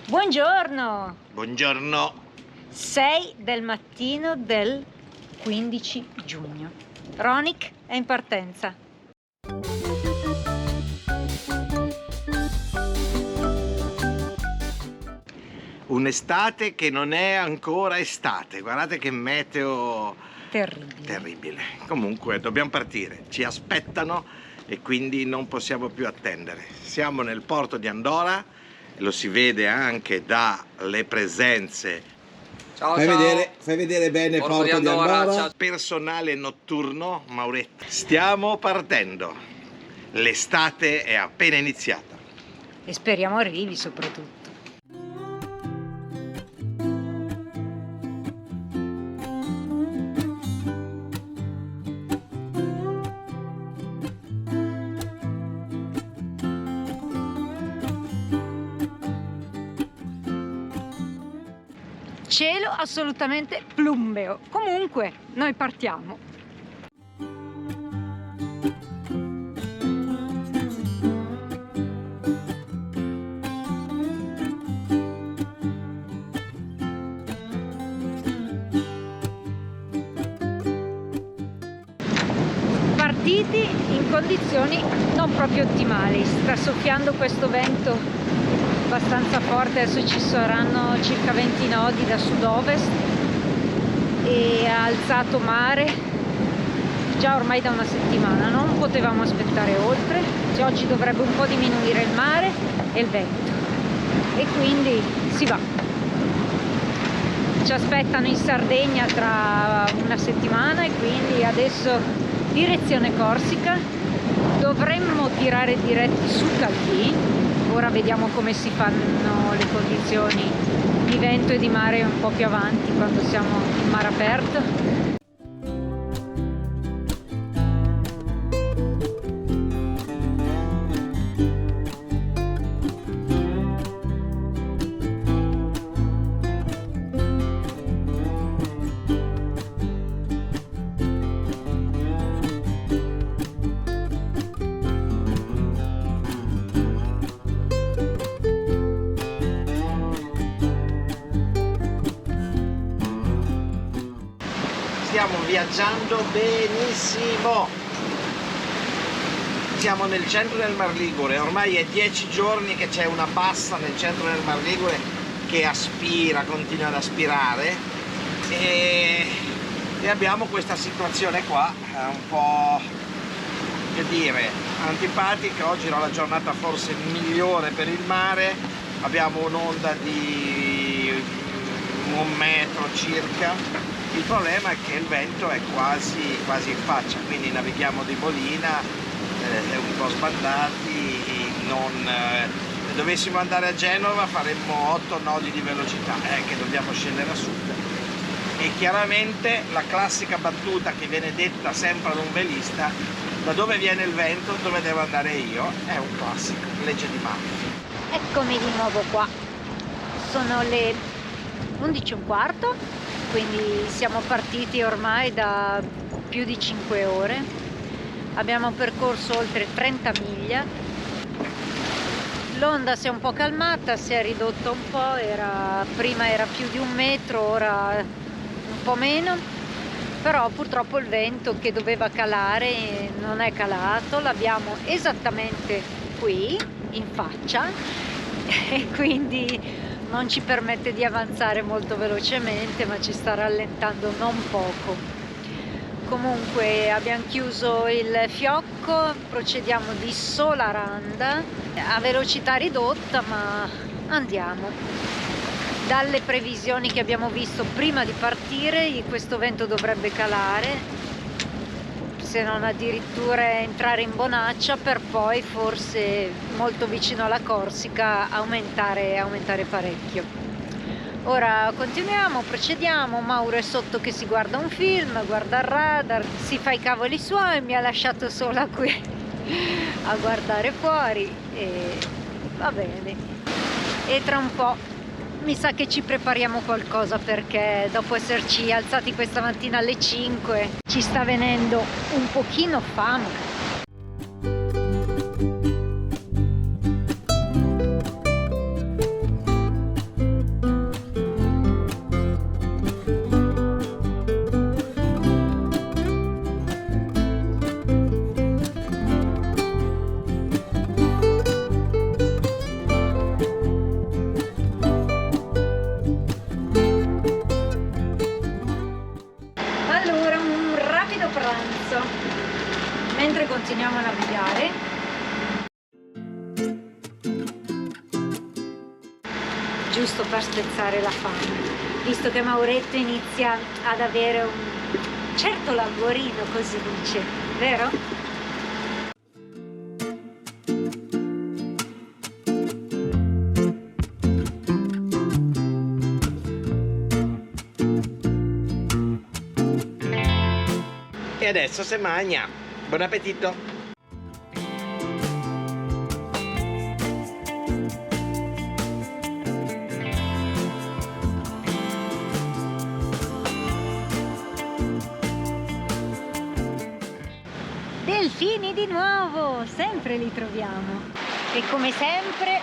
Buongiorno! Buongiorno. 6 del mattino del 15 giugno. Ronic è in partenza. Un'estate che non è ancora estate. Guardate che meteo Terribile. Comunque dobbiamo partire. Ci aspettano e quindi non possiamo più attendere. Siamo nel porto di Andorra, lo si vede anche dalle presenze. Ciao, Fai vedere bene Porto di Andorra. Ciao. Personale notturno, Mauretto. Stiamo partendo. L'estate è appena iniziata. E speriamo arrivi soprattutto. Cielo assolutamente plumbeo. Comunque, noi partiamo. Partiti in condizioni non proprio ottimali. Sta soffiando questo vento abbastanza forte, adesso ci saranno circa 20 nodi da sud-ovest e ha alzato mare già ormai da una settimana, non potevamo aspettare oltre. Oggi dovrebbe un po' diminuire il mare e il vento e quindi si va. Ci aspettano in Sardegna tra una settimana e quindi adesso direzione Corsica, dovremmo tirare diretti su Calvi. Ora vediamo come si fanno le condizioni di vento e di mare un po' più avanti quando siamo in mare aperto. Stiamo viaggiando benissimo. Siamo nel centro del Mar Ligure, ormai è 10 giorni che c'è una bassa nel centro del Mar Ligure che aspira, continua ad aspirare e abbiamo questa situazione qua, un po' che dire, antipatica. Oggi era la giornata forse migliore per il mare, abbiamo un'onda di 1 metro circa. Il problema è che il vento è quasi in faccia, quindi navighiamo di bolina, un po' sbandati. Se dovessimo andare a Genova faremmo 8 nodi di velocità, che dobbiamo scendere a sud. E chiaramente la classica battuta che viene detta sempre ad un velista: da dove viene il vento, dove devo andare io, è un classico, legge di Murphy. Eccomi di nuovo qua. Sono le 11:15. Quindi siamo partiti ormai da più di 5 ore, abbiamo percorso oltre 30 miglia, l'onda si è un po' calmata, si è ridotta un po', prima era più di 1 metro, ora un po' meno, però purtroppo il vento che doveva calare non è calato, l'abbiamo esattamente qui in faccia e quindi non ci permette di avanzare molto velocemente, ma ci sta rallentando non poco. Comunque abbiamo chiuso il fiocco, procediamo di sola randa a velocità ridotta, ma andiamo. Dalle previsioni che abbiamo visto prima di partire, questo vento dovrebbe calare, se non addirittura entrare in bonaccia, per poi forse molto vicino alla Corsica aumentare parecchio. Ora continuiamo, procediamo. Mauro è sotto che si guarda un film, guarda il radar, si fa i cavoli suoi, mi ha lasciato sola qui a guardare fuori e va bene. E tra un po' mi sa che ci prepariamo qualcosa, perché dopo esserci alzati questa mattina alle 5 ci sta venendo un pochino fame. giusto per spezzare la fame, visto che Mauretto inizia ad avere un certo languorino, così dice, vero? E adesso se magna. Buon appetito! Delfini di nuovo, sempre li troviamo. E come sempre,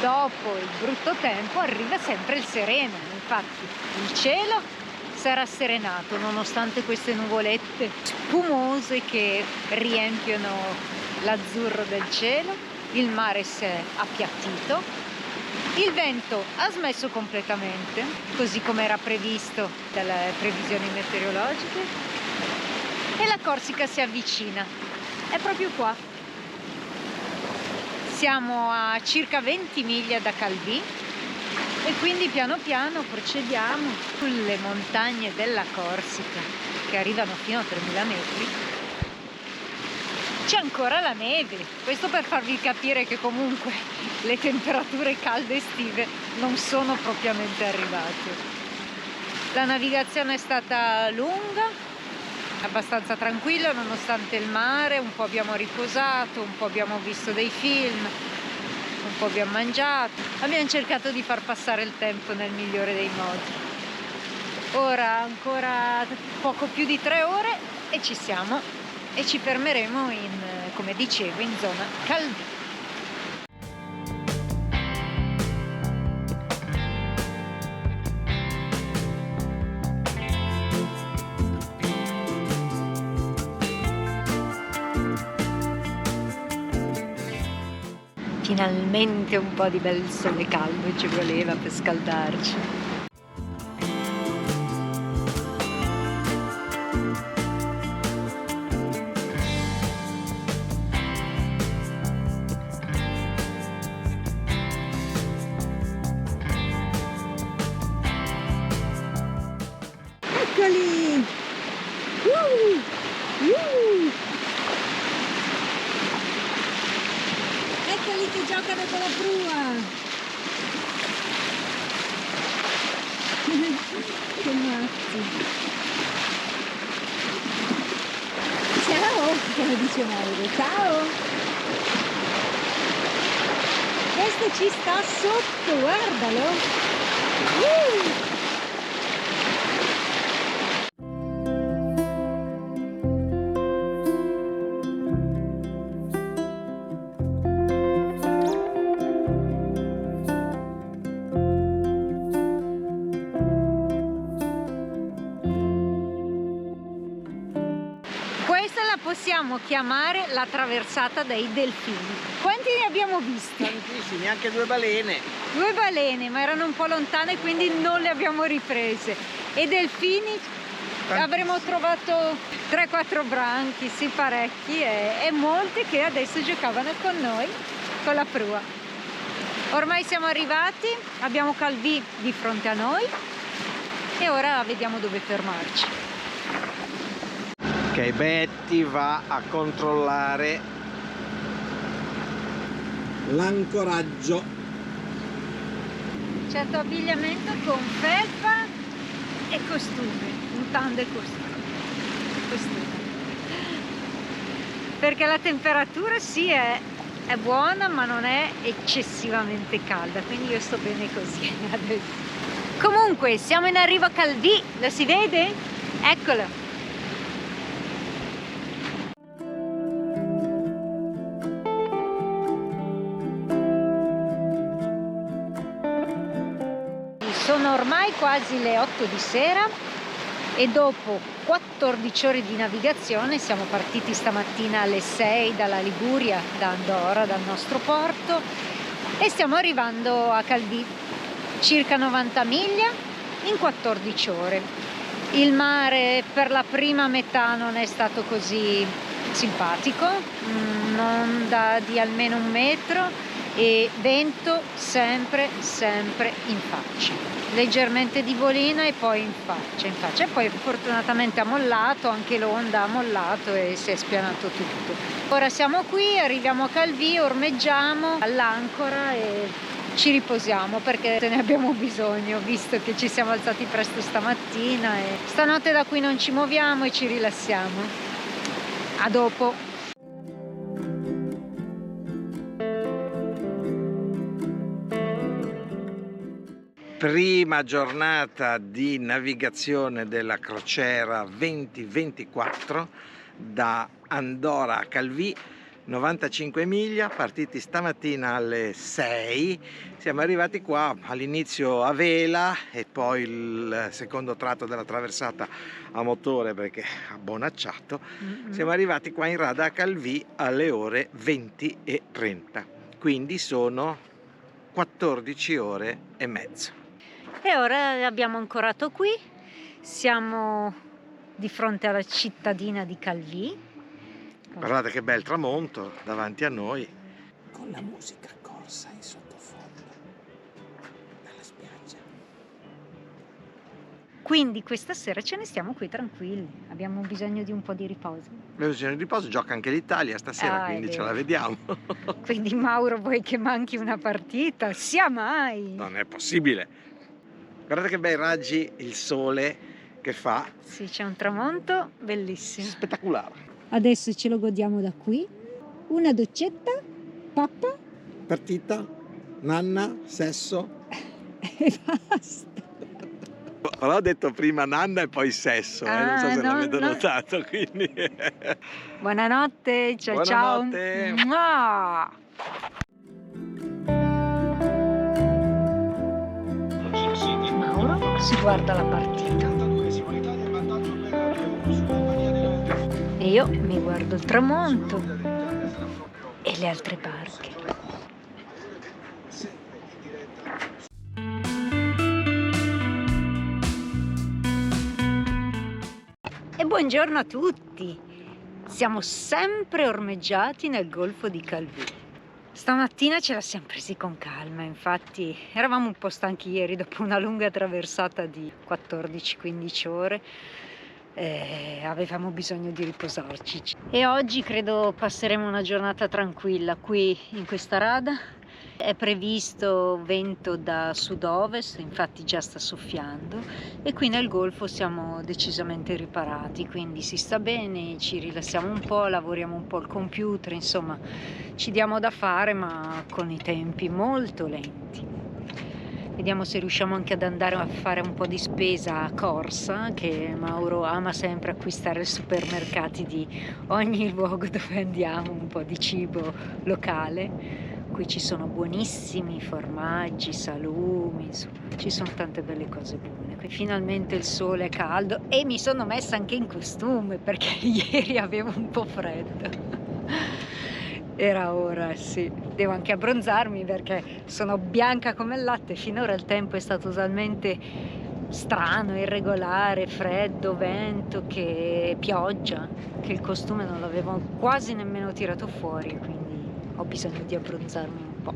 dopo il brutto tempo arriva sempre il sereno. Infatti il cielo si è rasserenato nonostante queste nuvolette spumose che riempiono l'azzurro del cielo. Il mare si è appiattito, il vento ha smesso completamente, così come era previsto dalle previsioni meteorologiche, e la Corsica si avvicina. È proprio qua. Siamo a circa 20 miglia da Calvi e quindi piano piano procediamo sulle montagne della Corsica che arrivano fino a 3000 metri. C'è ancora la neve, questo per farvi capire che comunque le temperature calde estive non sono propriamente arrivate. La navigazione è stata lunga, abbastanza tranquilla nonostante il mare, un po' abbiamo riposato, un po' abbiamo visto dei film, un po' abbiamo mangiato, abbiamo cercato di far passare il tempo nel migliore dei modi. Ora ancora poco più di 3 ore e ci siamo e ci fermeremo come dicevo, in zona Calvi. Finalmente un po' di bel sole caldo ci voleva per scaldarci. Eccoli! Eccoli che giocano con la prua! Che matti! Ciao! Come dice Mauro, ciao! Questo ci sta sotto, guardalo! Possiamo chiamare la traversata dei delfini. Quanti ne abbiamo visti? Tantissimi, anche 2 balene. 2 balene, ma erano un po' lontane, quindi non le abbiamo riprese. E delfini avremo trovato 3-4 branchi, sì, parecchi, e molti che adesso giocavano con noi, con la prua. Ormai siamo arrivati, abbiamo Calvi di fronte a noi e ora vediamo dove fermarci. Ok, Betty va a controllare l'ancoraggio. Certo abbigliamento con felpa e costume, mutande e costume. Perché la temperatura sì è buona, ma non è eccessivamente calda, quindi io sto bene così adesso. Comunque siamo in arrivo a Calvi, lo si vede? Eccolo. Sono ormai quasi le 8 di sera e dopo 14 ore di navigazione siamo partiti stamattina alle 6 dalla Liguria, da Andorra, dal nostro porto, e stiamo arrivando a Calvi, circa 90 miglia in 14 ore. Il mare per la prima metà non è stato così simpatico, un'onda di almeno 1 metro e vento sempre in faccia, leggermente di bolina e poi in faccia, e poi fortunatamente ha mollato, anche l'onda ha mollato e si è spianato tutto. Ora siamo qui, arriviamo a Calvi, ormeggiamo all'ancora e ci riposiamo perché ne abbiamo bisogno, visto che ci siamo alzati presto stamattina e stanotte da qui non ci muoviamo e ci rilassiamo. A dopo. Prima giornata di navigazione della crociera 2024 da Andora a Calvi, 95 miglia, partiti stamattina alle 6, siamo arrivati qua all'inizio a vela e poi il secondo tratto della traversata a motore perché ha bonacciato. Siamo arrivati qua in rada a Calvi alle ore 20:30, quindi sono 14 ore e mezzo. E ora abbiamo ancorato qui, siamo di fronte alla cittadina di Calvi. Guardate che bel tramonto davanti a noi, con la musica corsa in sottofondo dalla spiaggia. Quindi questa sera ce ne stiamo qui tranquilli, abbiamo bisogno di un po' di riposo. Abbiamo bisogno di riposo, gioca anche l'Italia stasera, quindi ce la vediamo. Quindi Mauro, vuoi che manchi una partita? Sia mai! Non è possibile. Guardate che bei raggi il sole che fa. Sì, c'è un tramonto bellissimo. Spettacolare. Adesso ce lo godiamo da qui. Una doccetta, pappa. Partita, nanna, sesso. E basta. Però ho detto prima nanna e poi sesso, non so se l'avete notato, quindi... Buonanotte, ciao. Buonanotte. Ciao. Mua! Mauro si guarda la partita e io mi guardo il tramonto e le altre barche. E buongiorno a tutti! Siamo sempre ormeggiati nel golfo di Calvi. Stamattina ce la siamo presi con calma, infatti eravamo un po' stanchi ieri dopo una lunga traversata di 14-15 ore, avevamo bisogno di riposarci. E oggi credo passeremo una giornata tranquilla qui in questa rada. È previsto vento da sud-ovest, infatti già sta soffiando, e qui nel golfo siamo decisamente riparati, quindi si sta bene, ci rilassiamo un po', lavoriamo un po' al computer, insomma ci diamo da fare ma con i tempi molto lenti. Vediamo se riusciamo anche ad andare a fare un po' di spesa a corsa, che Mauro ama sempre acquistare ai supermercati di ogni luogo dove andiamo, un po' di cibo locale. Qui ci sono buonissimi formaggi, salumi, insomma, ci sono tante belle cose buone. Qui finalmente il sole è caldo e mi sono messa anche in costume perché ieri avevo un po' freddo. Era ora, sì. Devo anche abbronzarmi perché sono bianca come il latte. Finora il tempo è stato talmente strano, irregolare, freddo, vento, che pioggia, che il costume non l'avevo quasi nemmeno tirato fuori, quindi ho bisogno di abbronzarmi un po'.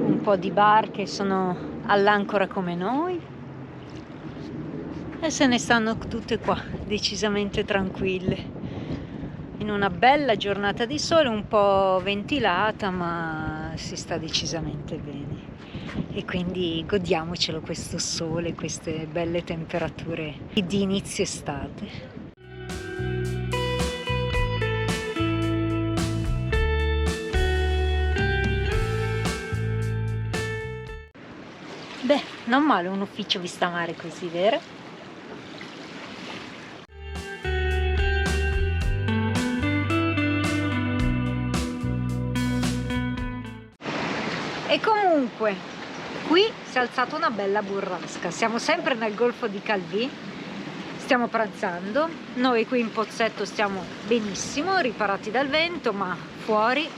Un po' di barche sono all'ancora come noi e se ne stanno tutte qua, decisamente tranquille, in una bella giornata di sole, un po' ventilata, ma si sta decisamente bene. E quindi godiamocelo questo sole, queste belle temperature di inizio estate. Beh, non male un ufficio vista mare così, vero? E comunque, qui si è alzata una bella burrasca. Siamo sempre nel golfo di Calvi, stiamo pranzando. Noi qui in Pozzetto stiamo benissimo, riparati dal vento, ma fuori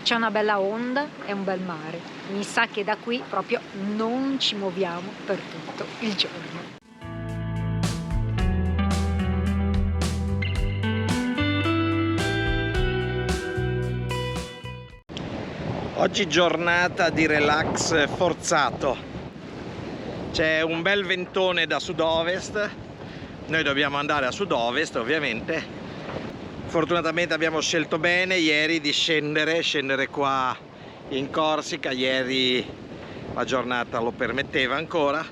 c'è una bella onda e un bel mare. Mi sa che da qui proprio non ci muoviamo per tutto il giorno. Oggi giornata di relax forzato. C'è un bel ventone da sud-ovest. Noi dobbiamo andare a sud-ovest, ovviamente. Fortunatamente abbiamo scelto bene ieri di scendere qua in Corsica. Ieri la giornata lo permetteva ancora.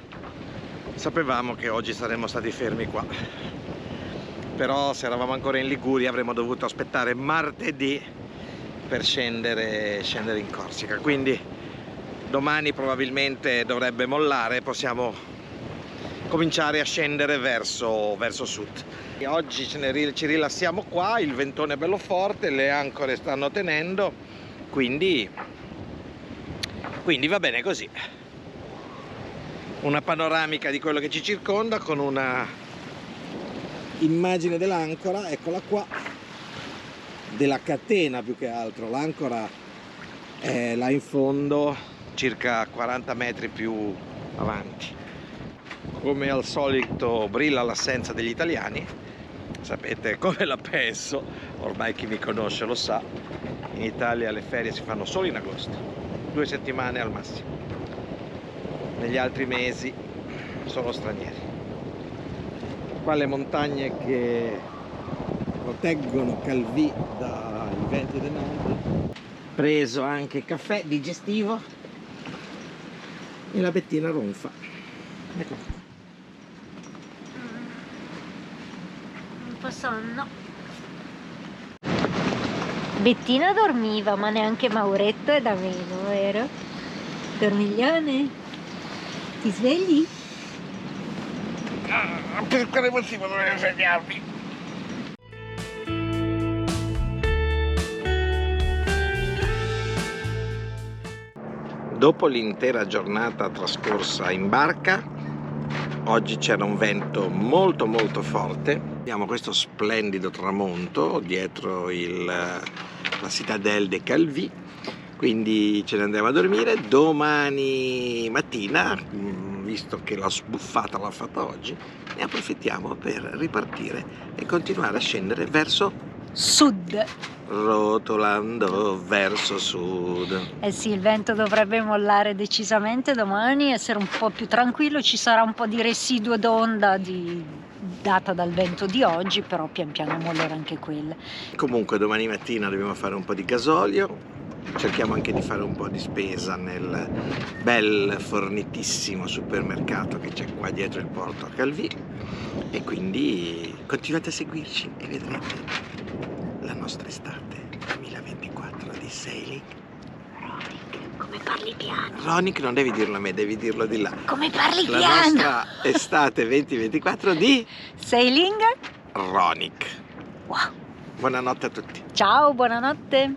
Sapevamo che oggi saremmo stati fermi qua. Però se eravamo ancora in Liguria avremmo dovuto aspettare martedì per scendere in Corsica, quindi domani probabilmente dovrebbe mollare, possiamo cominciare a scendere verso sud. E oggi ci rilassiamo qua, il ventone è bello forte, le ancore stanno tenendo, quindi va bene così. Una panoramica di quello che ci circonda con una immagine dell'ancora, eccola qua, della catena più che altro. L'ancora è là in fondo, circa 40 metri più avanti. Come al solito brilla l'assenza degli italiani, sapete come la penso, ormai chi mi conosce lo sa, in Italia le ferie si fanno solo in agosto, 2 settimane al massimo, negli altri mesi sono stranieri. Qua le montagne che proteggono Calvi dai venti del nord. Preso anche caffè digestivo e la Bettina ronfa. Ecco. Un po' sonno. Bettina dormiva, ma neanche Mauretto è da meno, vero? Dormiglione? Ti svegli? Per quale motivo dovevo svegliarmi? Dopo l'intera giornata trascorsa in barca, oggi c'era un vento molto forte. Abbiamo questo splendido tramonto dietro la Citadelle de Calvi, quindi ce ne andiamo a dormire. Domani mattina, visto che la sbuffata l'ha fatta oggi, ne approfittiamo per ripartire e continuare a scendere verso Sud. Rotolando verso sud. Eh sì, il vento dovrebbe mollare decisamente domani, essere un po' più tranquillo, ci sarà un po' di residuo d'onda data dal vento di oggi, però pian piano mollerà anche quella. Comunque domani mattina dobbiamo fare un po' di gasolio, cerchiamo anche di fare un po' di spesa nel bel fornitissimo supermercato che c'è qua dietro il porto a Calvi, e quindi continuate a seguirci e vedrete la nostra estate 2024 di sailing. Ronic, come parli piano? Ronic non devi dirlo a me, devi dirlo di là. Come parli La piano? nostra estate 2024 di Sailing? Ronic. Wow. Buonanotte a tutti. Ciao, buonanotte.